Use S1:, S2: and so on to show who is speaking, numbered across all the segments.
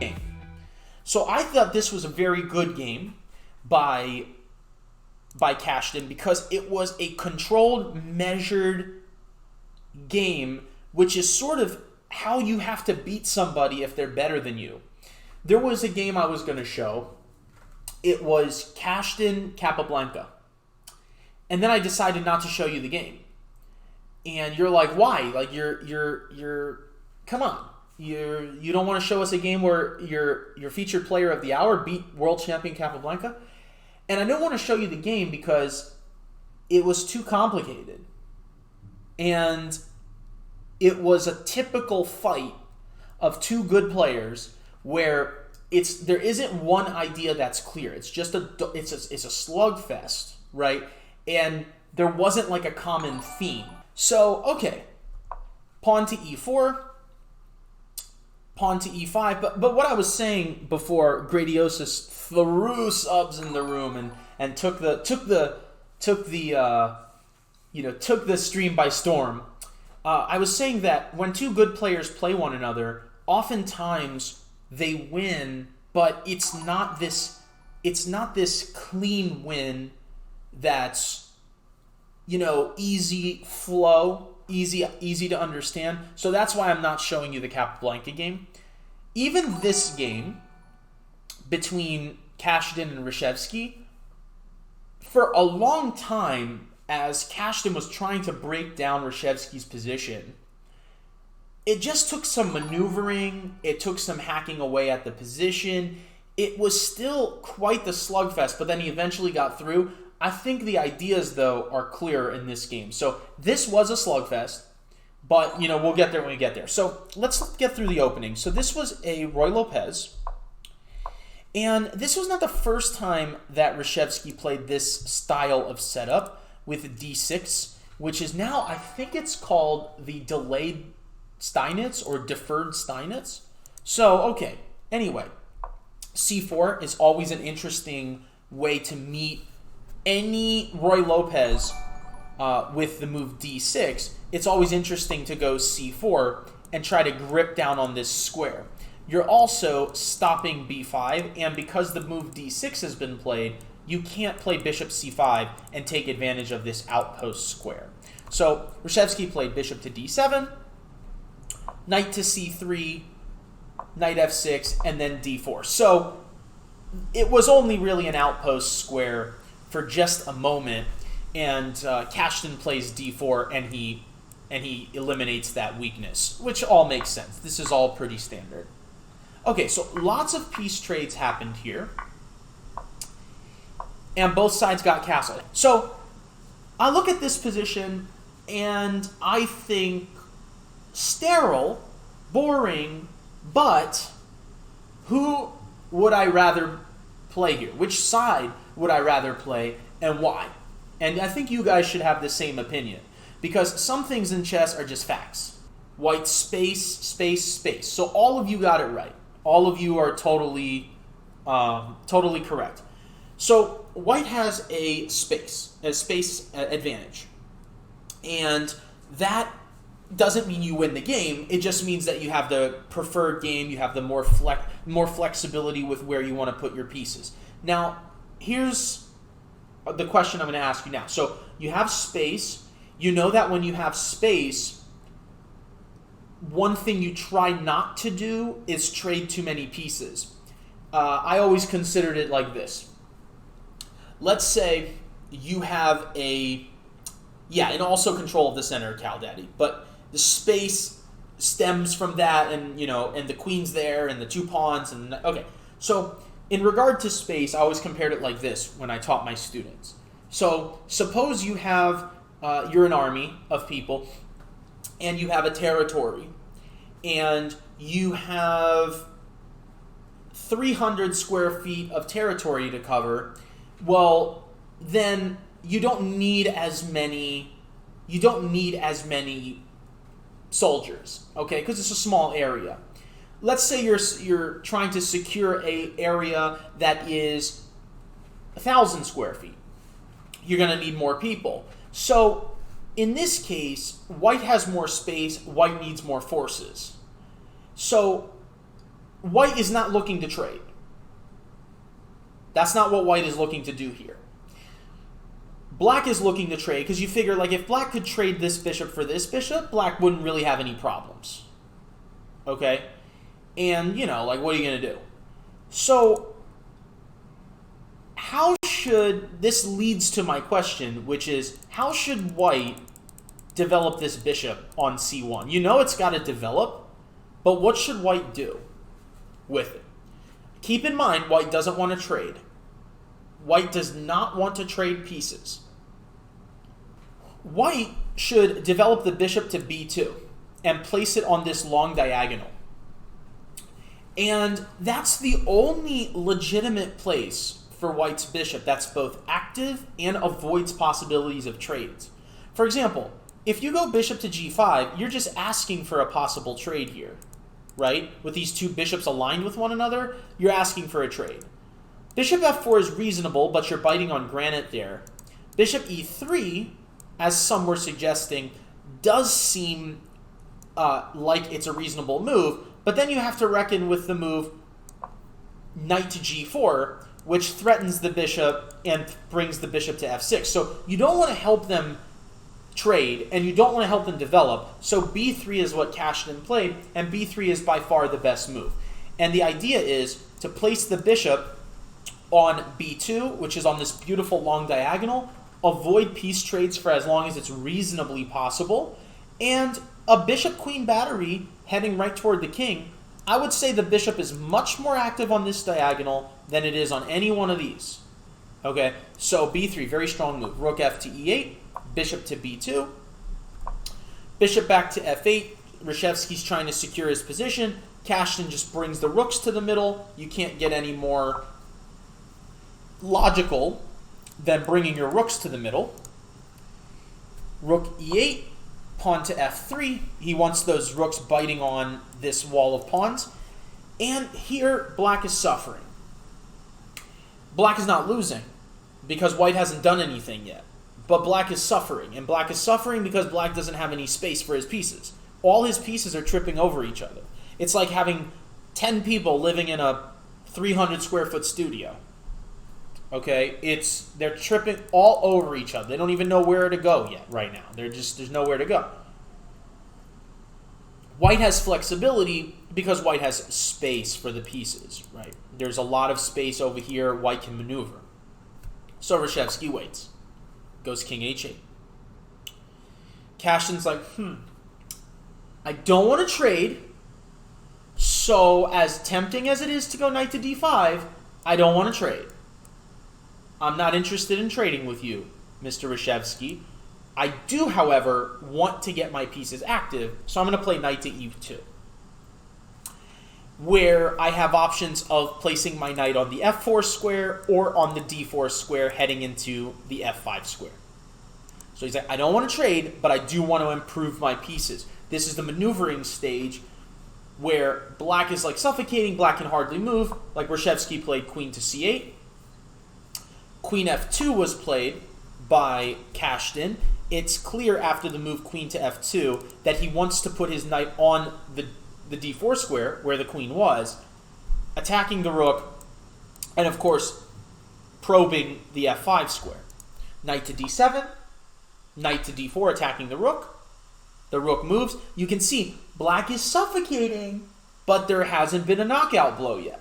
S1: game. So I thought this was a very good game by Kashdan because it was a controlled, measured game, which is sort of how you have to beat somebody if they're better than you. There was a game I was going to show. It was Kashdan Capablanca. And then I decided not to show you the game. And you're like, why? Like you're come on. You don't want to show us a game where your featured player of the hour beat world champion Capablanca? And I don't want to show you the game because it was too complicated. And it was a typical fight of two good players where there isn't one idea that's clear. It's just it's a slugfest, right? And there wasn't like a common theme. So, okay, pawn to e4, pawn to e5. But what I was saying before, Gradiosis threw subs in the room and took the stream by storm. I was saying that when two good players play one another, oftentimes they win, but it's not this clean win that's easy flow, easy to understand. So that's why I'm not showing you the Capablanca game. Even this game between Kashdan and Reshevsky, for a long time, as Kashdan was trying to break down Reshevsky's position, it just took some maneuvering, it took some hacking away at the position. It was still quite the slugfest, but then he eventually got through. I think the ideas, though, are clearer in this game. So this was a slugfest, but, we'll get there when we get there. So let's get through the opening. So this was a Roy Lopez, and this was not the first time that Reshevsky played this style of setup with d6, which is now, I think it's called the delayed Steinitz or deferred Steinitz. So, okay, anyway, c4 is always an interesting way to meet any Roy Lopez with the move d6. It's always interesting to go c4 and try to grip down on this square. You're also stopping b5, and because the move d6 has been played, you can't play bishop c5 and take advantage of this outpost square. So Reshevsky played bishop to d7, knight to c3, knight f6, and then d4. So it was only really an outpost square for just a moment, and Kashdan plays d4, and he eliminates that weakness, which all makes sense. This is all pretty standard. Okay, so lots of piece trades happened here, and both sides got castled. So I look at this position, and I think sterile, boring, but who would I rather play here? Which side would I rather play, and why? And I think you guys should have the same opinion, because some things in chess are just facts. White space, space, space. So all of you got it right. All of you are totally correct. So white has a space advantage, and that doesn't mean you win the game. It just means that you have the preferred game. You have the more flexibility with where you want to put your pieces. Now, here's the question I'm going to ask you now. So you have space. You know that when you have space, one thing you try not to do is trade too many pieces. I always considered it like this. Let's say you have and also control of the center, Cal Daddy, but the space stems from that, and and the queen's there, and the two pawns, and okay. So in regard to space, I always compared it like this when I taught my students. So suppose you have you're an army of people, and you have a territory, and you have 300 square feet of territory to cover. Well, then you don't need as many soldiers, okay? Because it's a small area. Let's say you're trying to secure an area that is 1,000 square feet. You're going to need more people. So in this case, white has more space, white needs more forces. So white is not looking to trade. That's not what white is looking to do here. Black is looking to trade because you figure, like, if black could trade this bishop for this bishop, black wouldn't really have any problems. Okay? And, you know, like, what are you going to do? So, how should... This leads to my question, which is, how should white develop this bishop on c1? You know it's got to develop, but what should white do with it? Keep in mind, white doesn't want to trade. White does not want to trade pieces. White should develop the bishop to b2 and place it on this long diagonal. And that's the only legitimate place for white's bishop that's both active and avoids possibilities of trades. For example, if you go bishop to g5, you're just asking for a possible trade here, right? With these two bishops aligned with one another, you're asking for a trade. Bishop f4 is reasonable, but you're biting on granite there. Bishop e3, as some were suggesting, does seem like it's a reasonable move, but then you have to reckon with the move knight to g4, which threatens the bishop and brings the bishop to f6. So you don't want to help them trade, and you don't want to help them develop. So b3 is what Kashdan played, and b3 is by far the best move. And the idea is to place the bishop on b2, which is on this beautiful long diagonal, avoid piece trades for as long as it's reasonably possible, and a bishop-queen battery heading right toward the king. I would say the bishop is much more active on this diagonal than it is on any one of these. Okay, so b3, very strong move. Rook f to e8, bishop to b2, bishop back to f8. Reshevsky's trying to secure his position. Kashdan just brings the rooks to the middle. You can't get any more logical than bringing your rooks to the middle. Rook e8, pawn to f3. He wants those rooks biting on this wall of pawns. And here, black is suffering. Black is not losing because white hasn't done anything yet. But black is suffering. And black is suffering because black doesn't have any space for his pieces. All his pieces are tripping over each other. It's like having 10 people living in a 300 square foot studio. Okay, they're tripping all over each other. They don't even know where to go yet right now. There's nowhere to go. White has flexibility because white has space for the pieces, right? There's a lot of space over here white can maneuver. So Reshevsky waits. Goes king h8. Kashdan's like, I don't want to trade, so as tempting as it is to go knight to d5, I don't want to trade. I'm not interested in trading with you, Mr. Reshevsky. I do, however, want to get my pieces active, so I'm going to play knight to e2, where I have options of placing my knight on the f4 square or on the d4 square heading into the f5 square. So he's like, I don't want to trade, but I do want to improve my pieces. This is the maneuvering stage where black is like suffocating, black can hardly move, like Reshevsky played queen to c8. Queen f2 was played by Kashdan. It's clear after the move queen to f2 that he wants to put his knight on the d4 square, where the queen was, attacking the rook, and of course, probing the f5 square. Knight to d7, knight to d4, attacking the rook. The rook moves. You can see black is suffocating, but there hasn't been a knockout blow yet.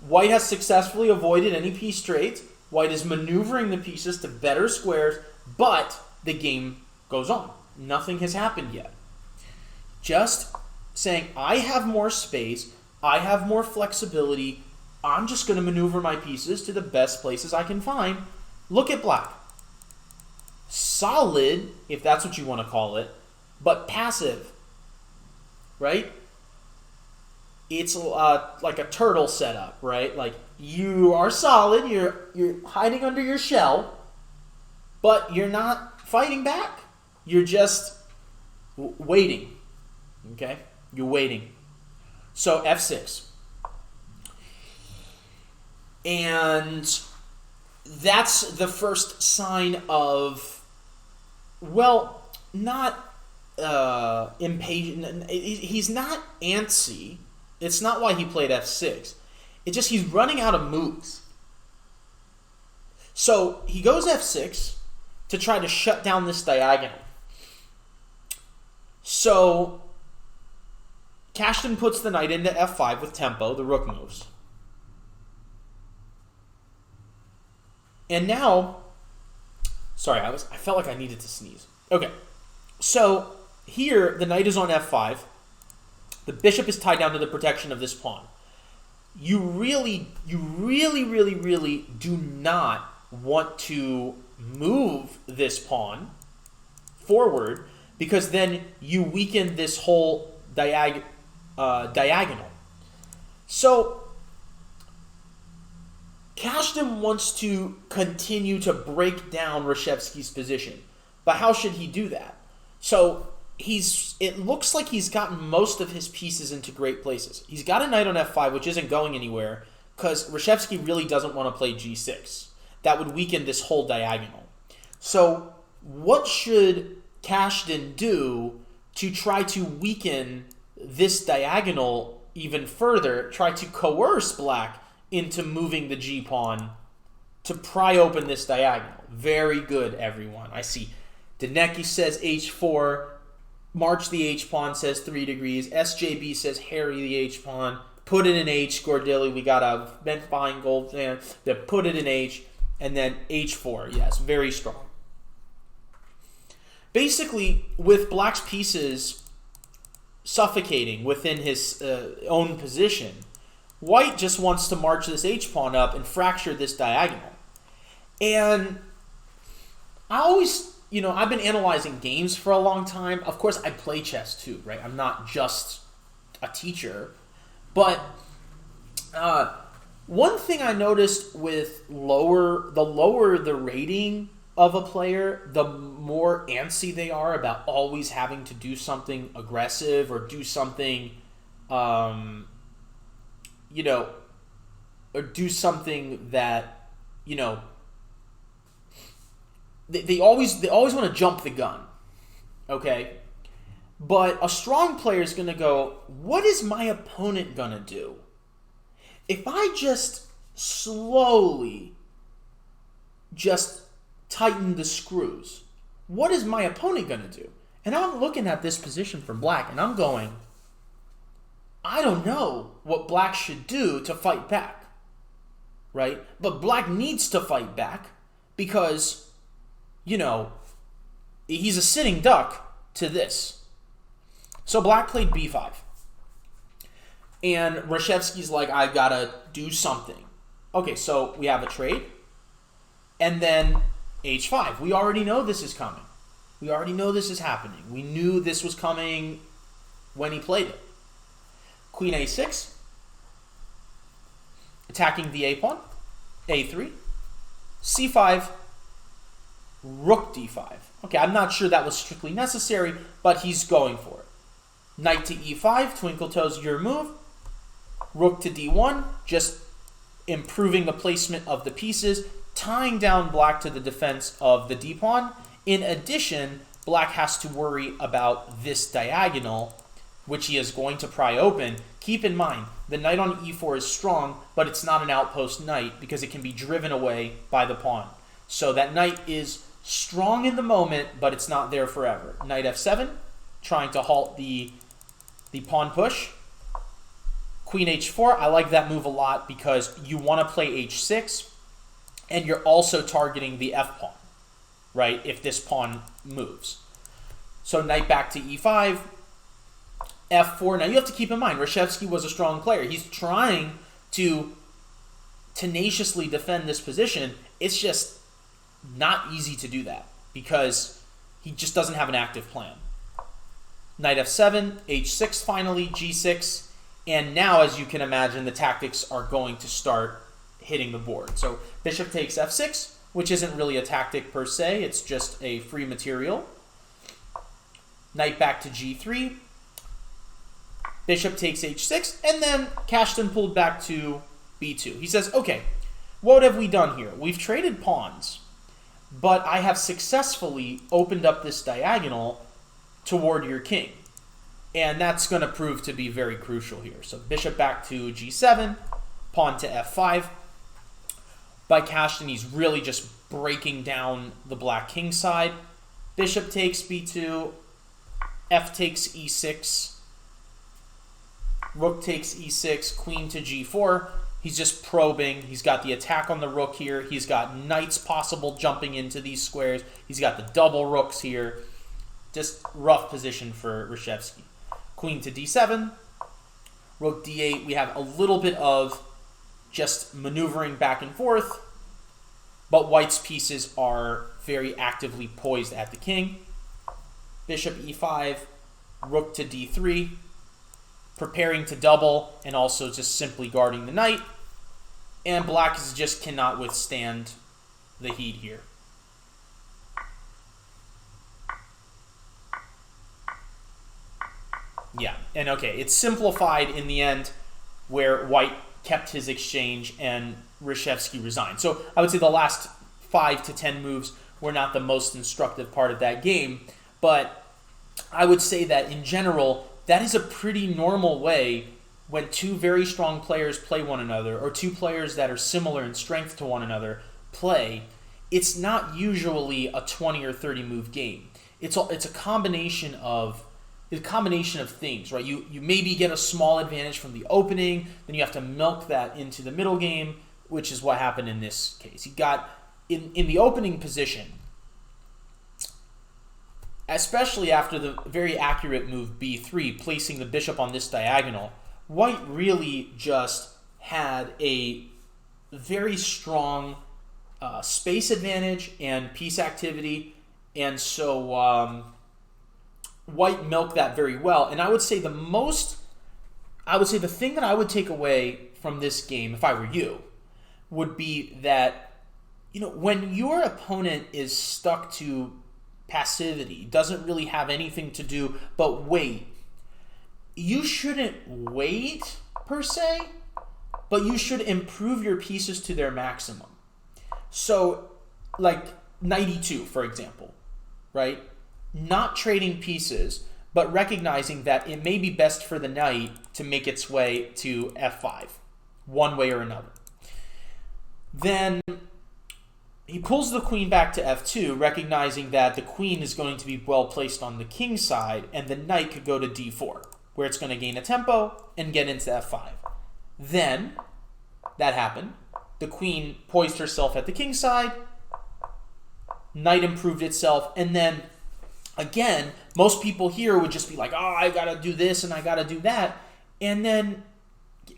S1: White has successfully avoided any piece trades. White is maneuvering the pieces to better squares, but the game goes on. Nothing has happened yet. Just saying, I have more space, I have more flexibility, I'm just going to maneuver my pieces to the best places I can find. Look at black. Solid, if that's what you want to call it, but passive, right? It's like a turtle setup, right? Like, you are solid, you're hiding under your shell, but you're not fighting back. You're just waiting, okay? You're waiting. So f6. And that's the first sign of, well, not impatient. He's not antsy, It's not why he played f6. It's just he's running out of moves. So he goes f6 to try to shut down this diagonal. So Kashdan puts the knight into f5 with tempo. The rook moves. And now, sorry, I felt like I needed to sneeze. Okay, so here the knight is on f5. The bishop is tied down to the protection of this pawn. You really do not want to move this pawn forward, because then you weaken this whole diagonal. So Kashdan wants to continue to break down Reshevsky's position, but how should he do that? So it looks like he's gotten most of his pieces into great places. He's got a knight on f5, which isn't going anywhere, because Reshevsky really doesn't want to play g6. That would weaken this whole diagonal. So what should Kashdan do to try to weaken this diagonal even further, try to coerce black into moving the g-pawn to pry open this diagonal? Very good, everyone. I see Deneki says h4, March the h-pawn says 3 degrees, SJB says Harry the h-pawn, put it in h, Gordilli, we got a Ben Feingold fan that put it in h, and then h4, yes, very strong. Basically, with black's pieces suffocating within his own position, white just wants to march this h-pawn up and fracture this diagonal. And I always, I've been analyzing games for a long time. Of course, I play chess too, right? I'm not just a teacher. But one thing I noticed with the lower the rating of a player, the more antsy they are about always having to do something aggressive or do something, or do something that, they always want to jump the gun, okay? But a strong player is going to go, what is my opponent going to do? If I just slowly just tighten the screws, what is my opponent going to do? And I'm looking at this position from black, and I'm going, I don't know what black should do to fight back, right? But black needs to fight back because, he's a sitting duck to this. So black played b5. And Reshevsky's like, I gotta do something. Okay, so we have a trade. And then h5. We already know this is coming. We already know this is happening. We knew this was coming when he played it. Queen a6. Attacking the a-pawn. a3. c5. Rook d5. Okay, I'm not sure that was strictly necessary, but he's going for it. Knight to e5, twinkle toes, your move. Rook to d1, just improving the placement of the pieces, tying down black to the defense of the d-pawn. In addition, black has to worry about this diagonal, which he is going to pry open. Keep in mind, the knight on e4 is strong, but it's not an outpost knight because it can be driven away by the pawn. So that knight is strong in the moment, but it's not there forever. Knight f7, trying to halt the pawn push. Queen h4, I like that move a lot because you want to play h6, and you're also targeting the f-pawn, right, if this pawn moves. So knight back to e5, f4. Now you have to keep in mind, Reshevsky was a strong player. He's trying to tenaciously defend this position. It's just not easy to do that because he just doesn't have an active plan. Knight f7, h6 finally, g6, and now, as you can imagine, the tactics are going to start hitting the board. So bishop takes f6, which isn't really a tactic per se, it's just a free material. Knight back to g3, bishop takes h6, and then Kashdan pulled back to b2. He says, okay, what have we done here? We've traded pawns, but I have successfully opened up this diagonal toward your king. And that's going to prove to be very crucial here. So bishop back to g7, pawn to f5. By Kashdan, he's really just breaking down the black king side. Bishop takes b2, f takes e6, rook takes e6, queen to g4. He's just probing. He's got the attack on the rook here. He's got knights possible jumping into these squares. He's got the double rooks here. Just rough position for Reshevsky. Queen to d7, rook d8. We have a little bit of just maneuvering back and forth, but White's pieces are very actively poised at the king. Bishop e5, rook to d3, preparing to double and also just simply guarding the knight. And black just cannot withstand the heat here. Yeah, and okay, it's simplified in the end where White kept his exchange and Reshevsky resigned. So I would say the last 5 to 10 moves were not the most instructive part of that game, but I would say that in general, that is a pretty normal way when two very strong players play one another, or two players that are similar in strength to one another play. It's not usually a 20 or 30 move game. It's a combination of things, right? You maybe get a small advantage from the opening, then you have to milk that into the middle game, which is what happened in this case. He got in the opening position, especially after the very accurate move b3, placing the bishop on this diagonal. White really just had a very strong space advantage and piece activity, and so White milked that very well. And I would say the thing that I would take away from this game, if I were you, would be that, when your opponent is stuck to passivity, doesn't really have anything to do but wait, you shouldn't wait per se, but you should improve your pieces to their maximum. So, like knight e2, for example, right? Not trading pieces, but recognizing that it may be best for the knight to make its way to f5, one way or another. Then he pulls the queen back to f2, recognizing that the queen is going to be well placed on the king side, and the knight could go to d4, where it's going to gain a tempo and get into f5. Then, that happened. The queen poised herself at the king side, knight improved itself, and then again, most people here would just be like, oh, I got to do this and I got to do that. And then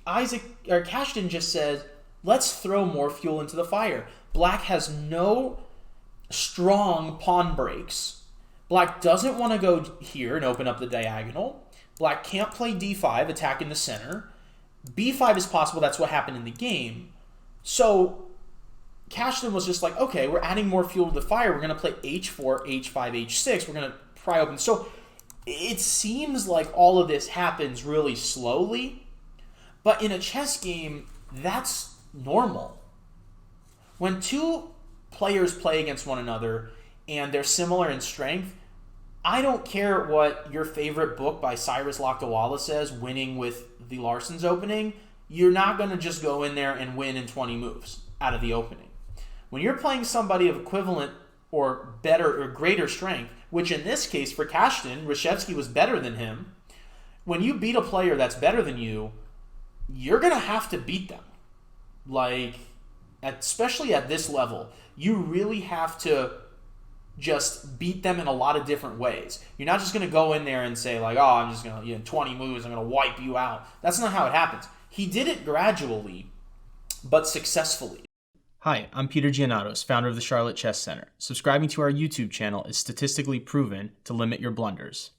S1: Kashdan just says, let's throw more fuel into the fire. Black has no strong pawn breaks. Black doesn't want to go here and open up the diagonal. Black can't play d5, attack in the center. b5 is possible. That's what happened in the game. So Kashdan was just like, okay, we're adding more fuel to the fire. We're going to play h4, h5, h6. We're going to pry open. So it seems like all of this happens really slowly, but in a chess game, that's normal. When two players play against one another and they're similar in strength, I don't care what your favorite book by Cyrus Lakdawala says, Winning with the Larson's Opening. You're not going to just go in there and win in 20 moves out of the opening. When you're playing somebody of equivalent or better or greater strength, which in this case for Kashdan, Reshevsky was better than him, when you beat a player that's better than you, you're going to have to beat them. Especially at this level, you really have to just beat them in a lot of different ways. You're not just going to go in there and say like, oh, I'm just going to, 20 moves, I'm going to wipe you out. That's not how it happens. He did it gradually, but successfully.
S2: Hi, I'm Peter Giannatos, founder of the Charlotte Chess Center. Subscribing to our YouTube channel is statistically proven to limit your blunders.